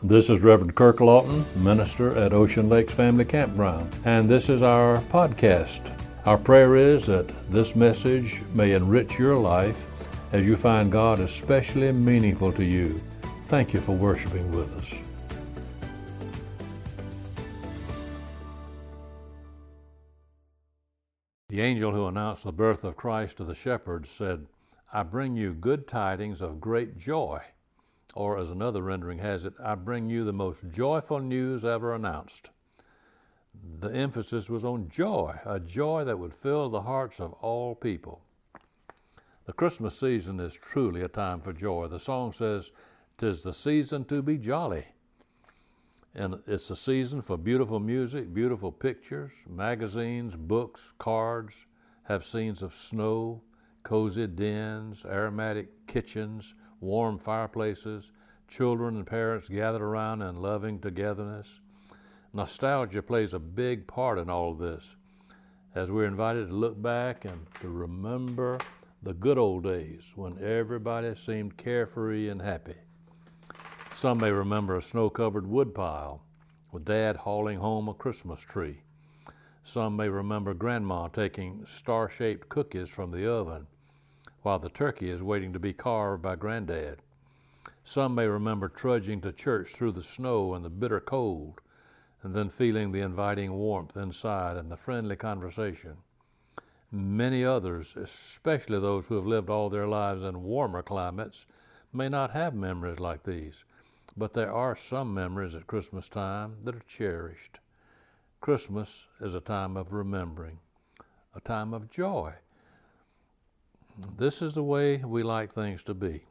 This is Reverend Kirk Lawton, minister at Ocean Lakes Family Campground, and this is our podcast. Our prayer is that this message may enrich your life as you find God especially meaningful to you. Thank you for worshiping with us. The angel who announced the birth of Christ to the shepherds said, "I bring you good tidings of great joy." Or as another rendering has it, "I bring you the most joyful news ever announced." The emphasis was on joy, a joy that would fill the hearts of all people. The Christmas season is truly a time for joy. The song says, "'Tis the season to be jolly." And it's a season for beautiful music, beautiful pictures, magazines, books, cards, have scenes of snow, cozy dens, aromatic kitchens, warm fireplaces, children and parents gathered around in loving togetherness. Nostalgia plays a big part in all of this, as we're invited to look back and to remember the good old days when everybody seemed carefree and happy. Some may remember a snow-covered woodpile with Dad hauling home a Christmas tree. Some may remember Grandma taking star-shaped cookies from the oven while the turkey is waiting to be carved by Granddad. Some may remember trudging to church through the snow and the bitter cold, and then feeling the inviting warmth inside and the friendly conversation. Many others, especially those who have lived all their lives in warmer climates, may not have memories like these, but there are some memories at Christmas time that are cherished. Christmas is a time of remembering, a time of joy. This is the way we like things to be.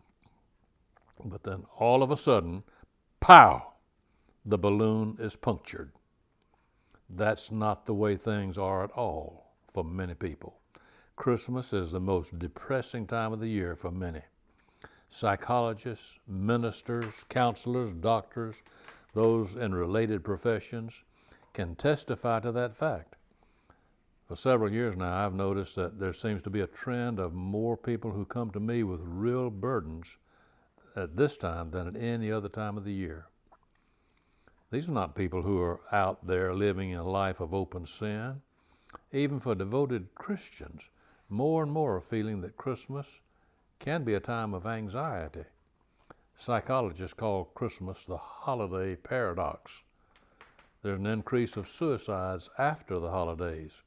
But then all of a sudden, pow, the balloon is punctured. That's not the way things are at all for many people. Christmas is the most depressing time of the year for many. Psychologists, ministers, counselors, doctors, those in related professions can testify to that fact. For several years now, I've noticed that there seems to be a trend of more people who come to me with real burdens at this time than at any other time of the year. These are not people who are out there living a life of open sin. Even for devoted Christians, more and more are feeling that Christmas can be a time of anxiety. Psychologists call Christmas the holiday paradox. There's an increase of suicides after the holidays,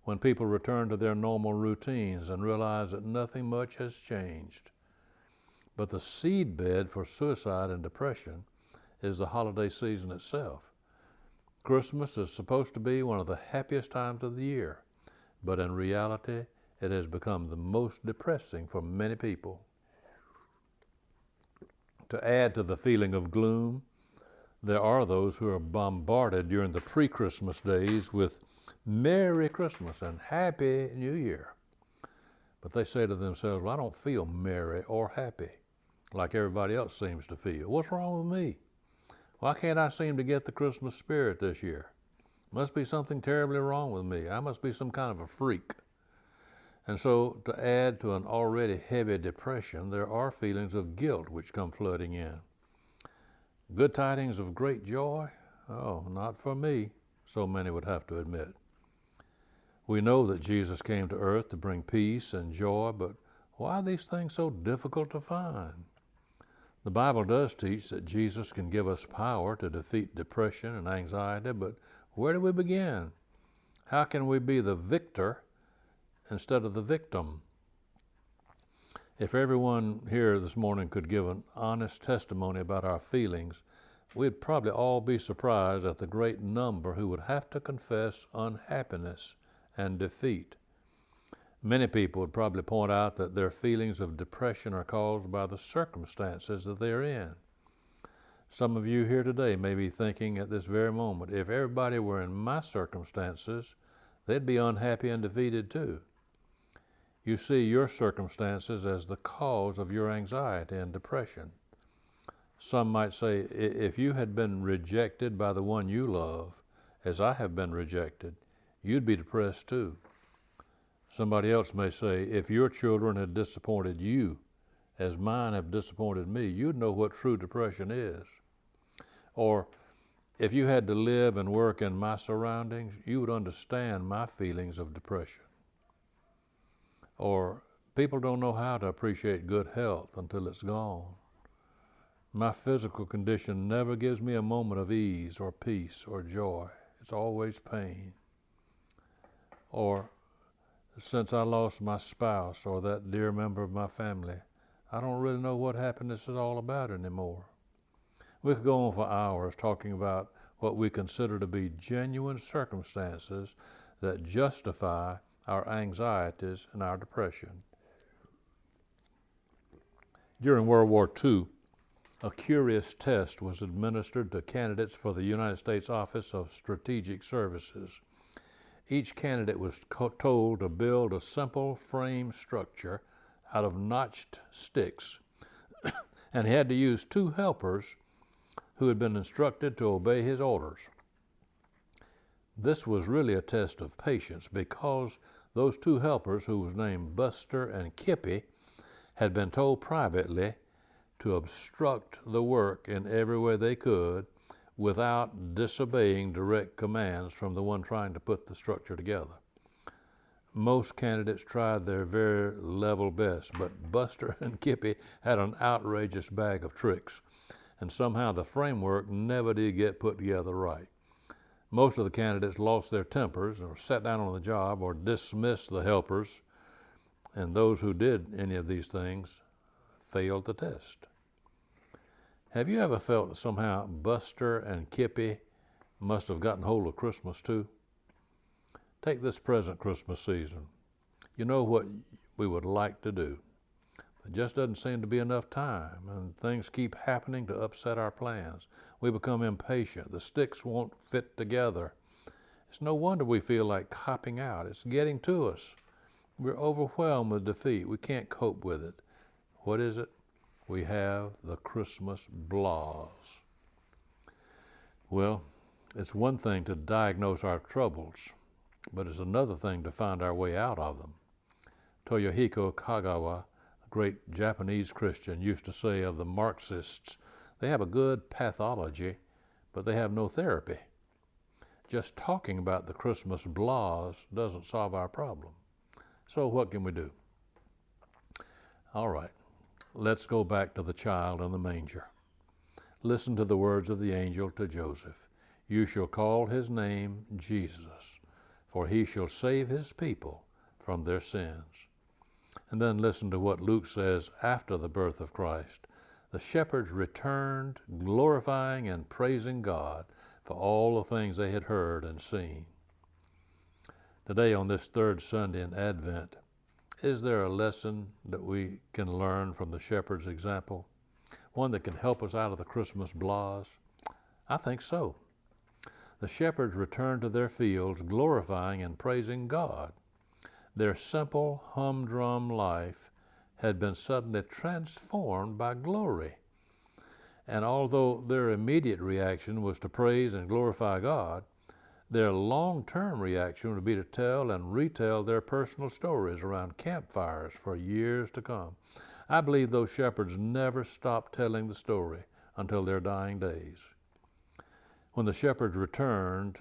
when people return to their normal routines and realize that nothing much has changed. But the seedbed for suicide and depression is the holiday season itself. Christmas is supposed to be one of the happiest times of the year, but in reality, it has become the most depressing for many people. To add to the feeling of gloom, there are those who are bombarded during the pre-Christmas days with Merry Christmas and Happy New Year. But they say to themselves, "Well, I don't feel merry or happy like everybody else seems to feel. What's wrong with me? Why can't I seem to get the Christmas spirit this year? Must be something terribly wrong with me. I must be some kind of a freak." And so, to add to an already heavy depression, there are feelings of guilt which come flooding in. Good tidings of great joy? Oh, not for me, so many would have to admit. We know that Jesus came to earth to bring peace and joy, but why are these things so difficult to find? The Bible does teach that Jesus can give us power to defeat depression and anxiety, but where do we begin? How can we be the victor instead of the victim? If everyone here this morning could give an honest testimony about our feelings, we'd probably all be surprised at the great number who would have to confess unhappiness and defeat. Many people would probably point out that their feelings of depression are caused by the circumstances that they're in. Some of you here today may be thinking at this very moment, if everybody were in my circumstances, they'd be unhappy and defeated too. You see your circumstances as the cause of your anxiety and depression. Some might say, if you had been rejected by the one you love, as I have been rejected, you'd be depressed too. Somebody else may say, if your children had disappointed you, as mine have disappointed me, you'd know what true depression is. Or if you had to live and work in my surroundings, you would understand my feelings of depression. Or people don't know how to appreciate good health until it's gone. My physical condition never gives me a moment of ease or peace or joy. It's always pain. Or since I lost my spouse or that dear member of my family, I don't really know what happiness is all about anymore. We could go on for hours talking about what we consider to be genuine circumstances that justify our anxieties and our depression. During World War II, a curious test was administered to candidates for the United States Office of Strategic Services. Each candidate was told to build a simple frame structure out of notched sticks, and he had to use 2 helpers who had been instructed to obey his orders. This was really a test of patience because those 2 helpers, who was named Buster and Kippy, had been told privately to obstruct the work in every way they could without disobeying direct commands from the one trying to put the structure together. Most candidates tried their very level best, but Buster and Kippy had an outrageous bag of tricks, and somehow the framework never did get put together right. Most of the candidates lost their tempers or sat down on the job or dismissed the helpers, and those who did any of these things failed the test. Have you ever felt that somehow Buster and Kippy must have gotten hold of Christmas too? Take this present Christmas season. You know what we would like to do. It just doesn't seem to be enough time, and things keep happening to upset our plans. We become impatient. The sticks won't fit together. It's no wonder we feel like copping out. It's getting to us. We're overwhelmed with defeat. We can't cope with it. What is it? We have the Christmas blahs. Well, it's one thing to diagnose our troubles, but it's another thing to find our way out of them. Toyohiko Kagawa, a great Japanese Christian, used to say of the Marxists, they have a good pathology, but they have no therapy. Just talking about the Christmas blahs doesn't solve our problem. So what can we do? All right. Let's go back to the child in the manger. Listen to the words of the angel to Joseph. You shall call his name Jesus, for he shall save his people from their sins. And then listen to what Luke says after the birth of Christ. The shepherds returned, glorifying and praising God for all the things they had heard and seen. Today, on this 3rd Sunday in Advent, is there a lesson that we can learn from the shepherd's example? One that can help us out of the Christmas blahs? I think so. The shepherds returned to their fields, glorifying and praising God. Their simple, humdrum life had been suddenly transformed by glory. And although their immediate reaction was to praise and glorify God, their long-term reaction would be to tell and retell their personal stories around campfires for years to come. I believe those shepherds never stopped telling the story until their dying days. When the shepherds returned,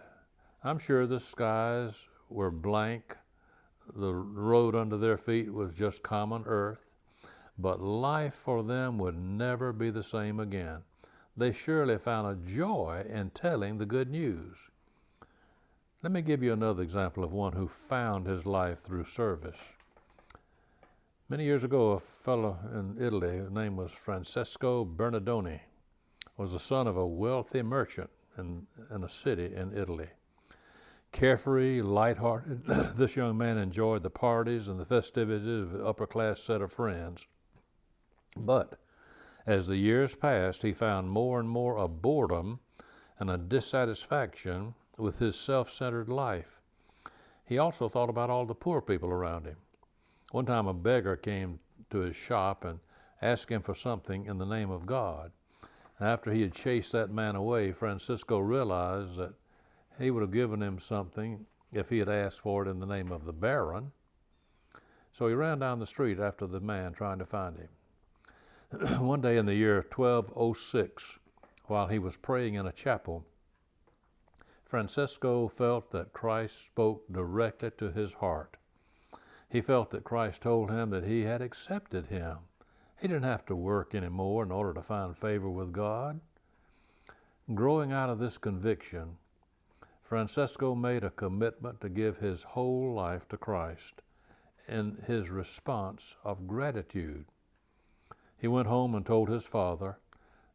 I'm sure the skies were blank, the road under their feet was just common earth, but life for them would never be the same again. They surely found a joy in telling the good news. Let me give you another example of one who found his life through service. Many years ago, a fellow in Italy, whose name was Francesco Bernardoni, was the son of a wealthy merchant in a city in Italy. Carefree, lighthearted, this young man enjoyed the parties and the festivities of an upper-class set of friends. But as the years passed, he found more and more of boredom and a dissatisfaction with his self-centered life. He also thought about all the poor people around him. One time a beggar came to his shop and asked him for something in the name of God. After he had chased that man away, Francisco realized that he would have given him something if he had asked for it in the name of the Baron. So he ran down the street after the man, trying to find him. One day in the year 1206, while he was praying in a chapel, Francesco felt that Christ spoke directly to his heart. He felt that Christ told him that he had accepted him. He didn't have to work anymore in order to find favor with God. Growing out of this conviction, Francesco made a commitment to give his whole life to Christ in his response of gratitude. He went home and told his father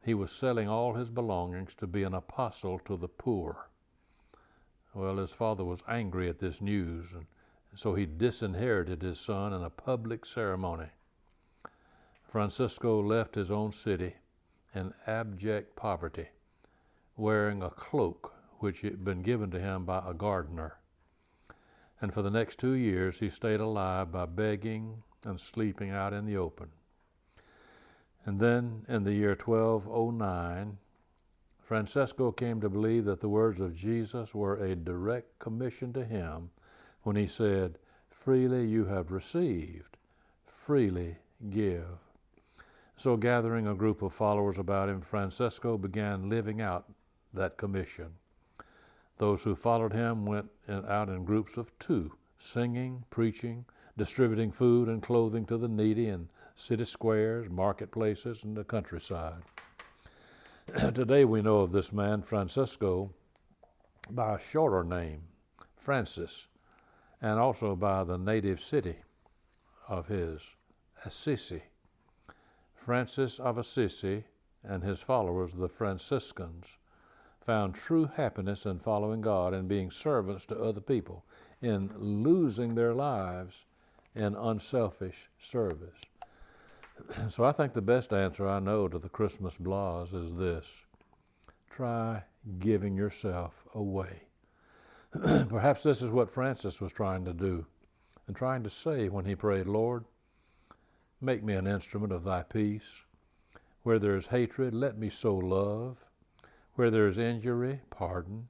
he was selling all his belongings to be an apostle to the poor. Well, his father was angry at this news, and so he disinherited his son in a public ceremony. Francisco left his own city in abject poverty, wearing a cloak which had been given to him by a gardener. And for the next 2 years, he stayed alive by begging and sleeping out in the open. And then in the year 1209, Francesco came to believe that the words of Jesus were a direct commission to him when he said, "Freely you have received, freely give." So gathering a group of followers about him, Francesco began living out that commission. Those who followed him went out in groups of 2, singing, preaching, distributing food and clothing to the needy in city squares, marketplaces, and the countryside. Today we know of this man, Francesco, by a shorter name, Francis, and also by the native city of his, Assisi. Francis of Assisi and his followers, the Franciscans, found true happiness in following God and being servants to other people, in losing their lives in unselfish service. So I think the best answer I know to the Christmas blahs is this: try giving yourself away. Perhaps this is what Francis was trying to do and trying to say when he prayed, "Lord, make me an instrument of thy peace. Where there is hatred, let me sow love. Where there is injury, pardon.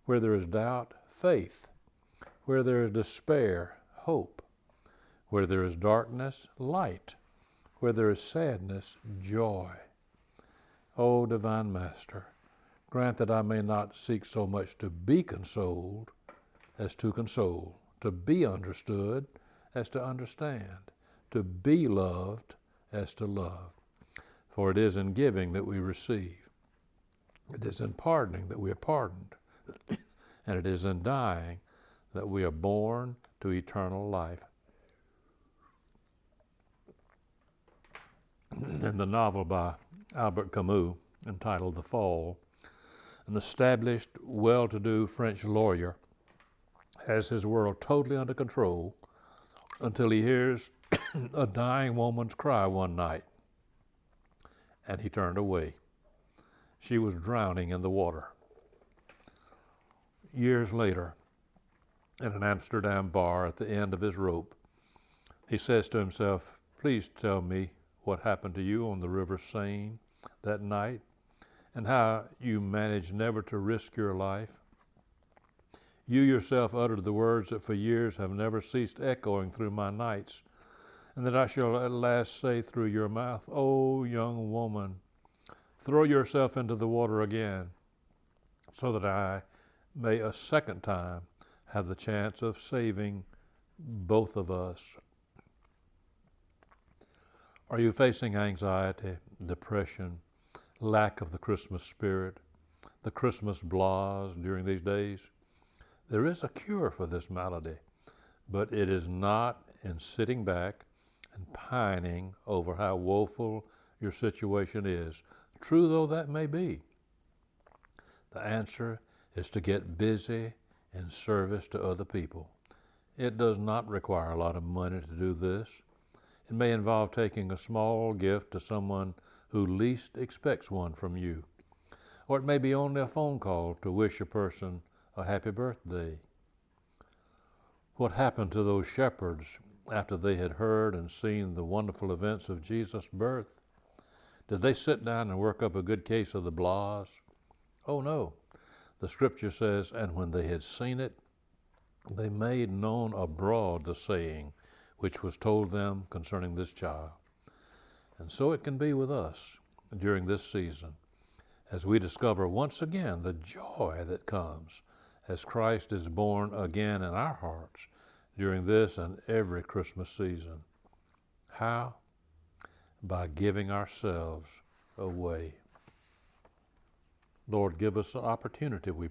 Where there is doubt, faith. Where there is despair, hope. Where there is darkness, light. Where there is sadness, joy." O Divine Master, grant that I may not seek so much to be consoled as to console, to be understood as to understand, to be loved as to love. For it is in giving that we receive. It is in pardoning that we are pardoned. And it is in dying that we are born to eternal life. In the novel by Albert Camus, entitled The Fall, an established, well-to-do French lawyer has his world totally under control until he hears a dying woman's cry one night, and he turned away. She was drowning in the water. Years later, in an Amsterdam bar at the end of his rope, he says to himself, "Please tell me what happened to you on the River Seine that night, and how you managed never to risk your life. You yourself uttered the words that for years have never ceased echoing through my nights, and that I shall at last say through your mouth, 'O young woman, throw yourself into the water again, so that I may a second time have the chance of saving both of us.'" Are you facing anxiety, depression, lack of the Christmas spirit, the Christmas blahs during these days? There is a cure for this malady, but it is not in sitting back and pining over how woeful your situation is, true though that may be. The answer is to get busy in service to other people. It does not require a lot of money to do this. It may involve taking a small gift to someone who least expects one from you. Or it may be only a phone call to wish a person a happy birthday. What happened to those shepherds after they had heard and seen the wonderful events of Jesus' birth? Did they sit down and work up a good case of the blahs? Oh no. The scripture says, "And when they had seen it, they made known abroad the saying which was told them concerning this child." And so it can be with us during this season. as we discover once again the joy that comes as Christ is born again in our hearts during this and every Christmas season. How? By giving ourselves away. Lord, give us an opportunity, we